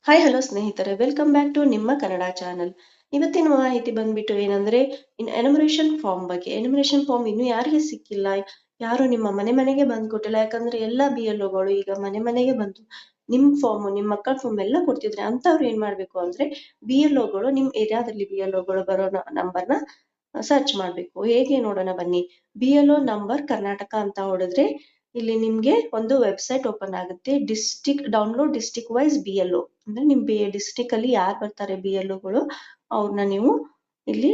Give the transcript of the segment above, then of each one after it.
Hi hello ಸ್ನೇಹಿತರೆ, welcome back to ನಿಮ್ಮ Kannada channel. ಇವತ್ತಿನ ಮಾಹಿತಿ ಬಂದ್ಬಿಟ್ಟು ಏನಂದ್ರೆ ಎನುಮರೇಷನ್ ಫಾರ್ಮ್ ಬಗ್ಗೆ. ಎನುಮರೇಷನ್ ಫಾರ್ಮ್ ಇನ್ನು ಯಾರಿಗೆ ಸಿಕ್ಕಿಲ್ಲ, ಯಾರು ನಿಮ್ಮ ಮನೆಗೆ ಬಂದು ಕೊಟ್ಟಿಲ್ಲ. ಯಾಕಂದ್ರೆ ಎಲ್ಲಾ BLOಗಳು ಈಗ ಮನೆಗೆ ಬಂದು ನಿಮ್ ಫಾರ್ಮ್, ನಿಮ್ ಮಕ್ಕಳ ಫಾರ್ಮ್ ಎಲ್ಲ ಕೊಡ್ತಿದ್ರೆ ಅಂತವ್ರು ಏನ್ ಮಾಡ್ಬೇಕು ಅಂದ್ರೆ BLOಗಳು ನಿಮ್ ಏರಿಯಾದಲ್ಲಿ BLOಗಳು ಬರೋ ನಂಬರ್ನ ಸರ್ಚ್ ಮಾಡ್ಬೇಕು. ಹೇಗೆ ನೋಡೋಣ ಬನ್ನಿ. BLO ನಂಬರ್ ಕರ್ನಾಟಕ ಅಂತ ಹೊಡೆದ್ರೆ ಇಲ್ಲಿ ನಿಮ್ಗೆ ಒಂದು ವೆಬ್ಸೈಟ್ ಓಪನ್ ಆಗುತ್ತೆ. ಡೌನ್ಲೋಡ್ ಡಿಸ್ಟಿಕ್ ವೈಸ್ BLO ಅಂದ್ರೆ ನಿಮ್ ಡಿಸ್ಟಿಕ್ ಅಲ್ಲಿ ಯಾರು ಬರ್ತಾರೆ BLOಗಳು ಅವ್ರನ್ನ ನೀವು ಇಲ್ಲಿ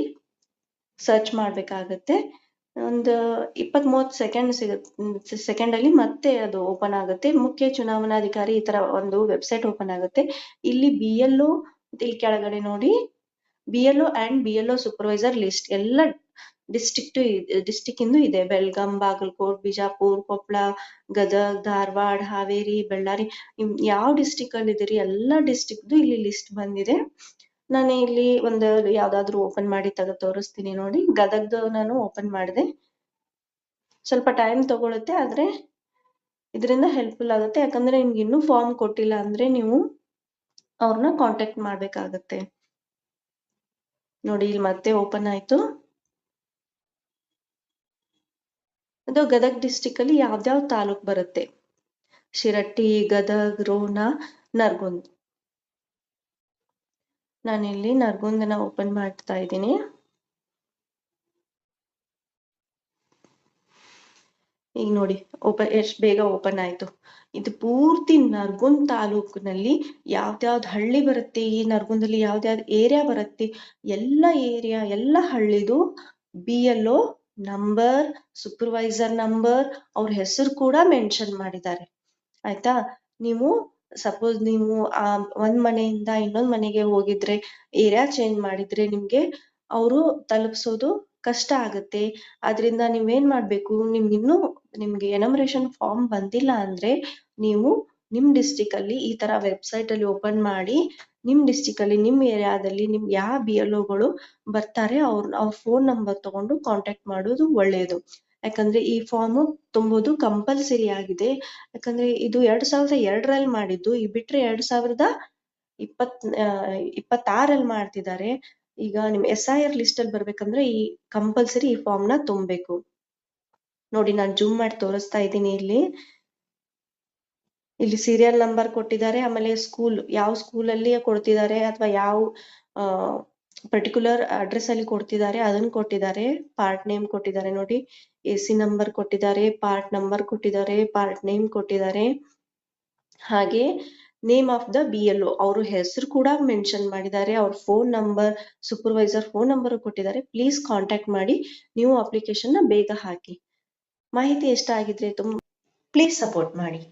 ಸರ್ಚ್ ಮಾಡ್ಬೇಕಾಗತ್ತೆ. ಒಂದು 20-30 ಸೆಕೆಂಡ್ ಅಲ್ಲಿ ಮತ್ತೆ ಅದು ಓಪನ್ ಆಗುತ್ತೆ. ಮುಖ್ಯ ಚುನಾವಣಾಧಿಕಾರಿ ಈ ತರ ಒಂದು ವೆಬ್ಸೈಟ್ ಓಪನ್ ಆಗುತ್ತೆ. ಇಲ್ಲಿ BLO ಇಲ್ಲಿ ಕೆಳಗಡೆ ನೋಡಿ BLO and BLO supervisor list ಎಲ್ಲ ಡಿಸ್ಟಿಕ್ ಇಂದು ಇದೆ. ಬೆಳಗಾಂ, ಬಾಗಲಕೋಟ್, ಬಿಜಾಪುರ್, ಕೊಪ್ಪಳ, ಗದಗ್, ಧಾರವಾಡ, ಹಾವೇರಿ, ಬಳ್ಳಾರಿ, ಯಾವ ಡಿಸ್ಟಿಕ್ ಅಲ್ಲಿ ಇದೀರಿ ಎಲ್ಲಾ ಡಿಸ್ಟಿಕ್ದು ಇಲ್ಲಿ ಲಿಸ್ಟ್ ಬಂದಿದೆ. ನಾನು ಇಲ್ಲಿ ಒಂದು ಯಾವ್ದಾದ್ರು ಓಪನ್ ಮಾಡಿ ತೋರಿಸ್ತೀನಿ ನೋಡಿ. ಗದಗ್ದು ನಾನು ಓಪನ್ ಮಾಡಿದೆ. ಸ್ವಲ್ಪ ಟೈಮ್ ತಗೊಳುತ್ತೆ, ಆದ್ರೆ ಇದರಿಂದ ಹೆಲ್ಪ್ಫುಲ್ ಆಗುತ್ತೆ. ಯಾಕಂದ್ರೆ ನಿಮ್ಗೆ ಇನ್ನೂ ಫಾರ್ಮ್ ಕೊಟ್ಟಿಲ್ಲ ಅಂದ್ರೆ ನೀವು ಅವ್ರನ್ನ ಕಾಂಟ್ಯಾಕ್ಟ್ ಮಾಡ್ಬೇಕಾಗತ್ತೆ. ನೋಡಿ ಇಲ್ಲಿ ಮತ್ತೆ ಓಪನ್ ಆಯ್ತು. ಅದು ಗದಗ್ ಡಿಸ್ಟಿಕ್ ಅಲ್ಲಿ ಯಾವ್ದಾವ್ ತಾಲೂಕ್ ಬರುತ್ತೆ: ಶಿರಟ್ಟಿ, ಗದಗ್, ರೋಣ, ನರಗುಂದ್. ನಾನಿಲ್ಲಿ ನರಗುಂದನ ಓಪನ್ ಮಾಡ್ತಾ ಇದ್ದೀನಿ. ಈಗ ನೋಡಿ ಎಷ್ಟು ಬೇಗ ಓಪನ್ ಆಯ್ತು. ಇದು ಪೂರ್ತಿ ನರಗುಂದ್ ತಾಲೂಕಿನಲ್ಲಿ ಯಾವ್ದಾವ್ದು ಹಳ್ಳಿ ಬರುತ್ತೆ, ಈ ನರಗುಂದಲ್ಲಿ ಯಾವ್ದಾವ್ದು ಏರಿಯಾ ಬರುತ್ತೆ, ಎಲ್ಲ ಹಳ್ಳಿದು BLO ನಂಬರ್, ಸೂಪರ್ವೈಸರ್ ನಂಬರ್, ಅವ್ರ ಹೆಸರು ಕೂಡ ಮೆನ್ಷನ್ ಮಾಡಿದ್ದಾರೆ. ಆಯ್ತಾ? ನೀವು ಸಪೋಸ್ ನೀವು ಒಂದ್ ಮನೆಯಿಂದ ಇನ್ನೊಂದ್ ಮನೆಗೆ ಹೋಗಿದ್ರೆ, ಏರಿಯಾ ಚೇಂಜ್ ಮಾಡಿದ್ರೆ ನಿಮ್ಗೆ ಅವರು ತಲುಪಿಸೋದು ಕಷ್ಟ ಆಗುತ್ತೆ. ಆದ್ರಿಂದ ನೀವೇನ್ ಮಾಡ್ಬೇಕು, ನಿಮ್ಗೆ ಎನುಮರೇಷನ್ ಫಾರ್ಮ್ ಬಂದಿಲ್ಲ ಅಂದ್ರೆ ನೀವು ನಿಮ್ ಡಿಸ್ಟಿಕ್ ಅಲ್ಲಿ ಈ ತರ ವೆಬ್ಸೈಟ್ ಅಲ್ಲಿ ಓಪನ್ ಮಾಡಿ ನಿಮ್ ಡಿಸ್ಟಿಕ್ ಅಲ್ಲಿ ನಿಮ್ ಏರಿಯಾದಲ್ಲಿ ನಿಮ್ಗೆ ಯಾವ BLOಗಳು ಬರ್ತಾರೆ ಅವ್ರ ಫೋನ್ ನಂಬರ್ ತಗೊಂಡು ಕಾಂಟ್ಯಾಕ್ಟ್ ಮಾಡೋದು ಒಳ್ಳೇದು. ಯಾಕಂದ್ರೆ ಈ ಫಾರ್ಮ್ ತುಂಬೋದು ಕಂಪಲ್ಸರಿ ಆಗಿದೆ. ಯಾಕಂದ್ರೆ ಇದು 2002ರಲ್ಲಿ ಮಾಡಿದ್ದು, ಈ ಬಿಟ್ರೆ 2026ರಲ್ಲಿ ಮಾಡ್ತಿದ್ದಾರೆ. ಈಗ ನಿಮ್ SIR ಲಿಸ್ಟ್ ಅಲ್ಲಿ ಬರ್ಬೇಕಂದ್ರೆ ಈ ಕಂಪಲ್ಸರಿ ಈ ಫಾರ್ಮ್ ನ ತುಂಬಬೇಕು. ನೋಡಿ ನಾನು ಜೂಮ್ ಮಾಡಿ ತೋರಿಸ್ತಾ ಇದ್ದೀನಿ. ಇಲ್ಲಿ ಸೀರಿಯಲ್ ನಂಬರ್ ಕೊಟ್ಟಿದ್ದಾರೆ, ಆಮೇಲೆ ಯಾವ ಸ್ಕೂಲಲ್ಲಿ ಕೊಡ್ತಿದ್ದಾರೆ ಅಥವಾ ಯಾವ ಪರ್ಟಿಕ್ಯುಲರ್ ಅಡ್ರೆಸ್ ಅಲ್ಲಿ ಕೊಡ್ತಿದ್ದಾರೆ ಅದನ್ನ ಕೊಟ್ಟಿದ್ದಾರೆ. ಪಾರ್ಟ್ ನೇಮ್ ಕೊಟ್ಟಿದ್ದಾರೆ ನೋಡಿ, AC ನಂಬರ್ ಕೊಟ್ಟಿದ್ದಾರೆ, ಪಾರ್ಟ್ ನಂಬರ್ ಕೊಟ್ಟಿದ್ದಾರೆ, ಪಾರ್ಟ್ ನೇಮ್ ಕೊಟ್ಟಿದ್ದಾರೆ. ಹಾಗೆ ನೇಮ್ ಆಫ್ ದ BLO ಅವ್ರ ಹೆಸರು ಕೂಡ ಮೆನ್ಷನ್ ಮಾಡಿದ್ದಾರೆ. ಅವ್ರ phone number, supervisor phone number ಕೊಟ್ಟಿದ್ದಾರೆ. ಪ್ಲೀಸ್ ಕಾಂಟ್ಯಾಕ್ಟ್ ಮಾಡಿ ನೀವು ಅಪ್ಲಿಕೇಶನ್ ನ ಬೇಗ ಹಾಕಿ. ಮಾಹಿತಿ ಇಷ್ಟ ಆಗಿದ್ರೆ ಪ್ಲೀಸ್ ಸಪೋರ್ಟ್ ಮಾಡಿ.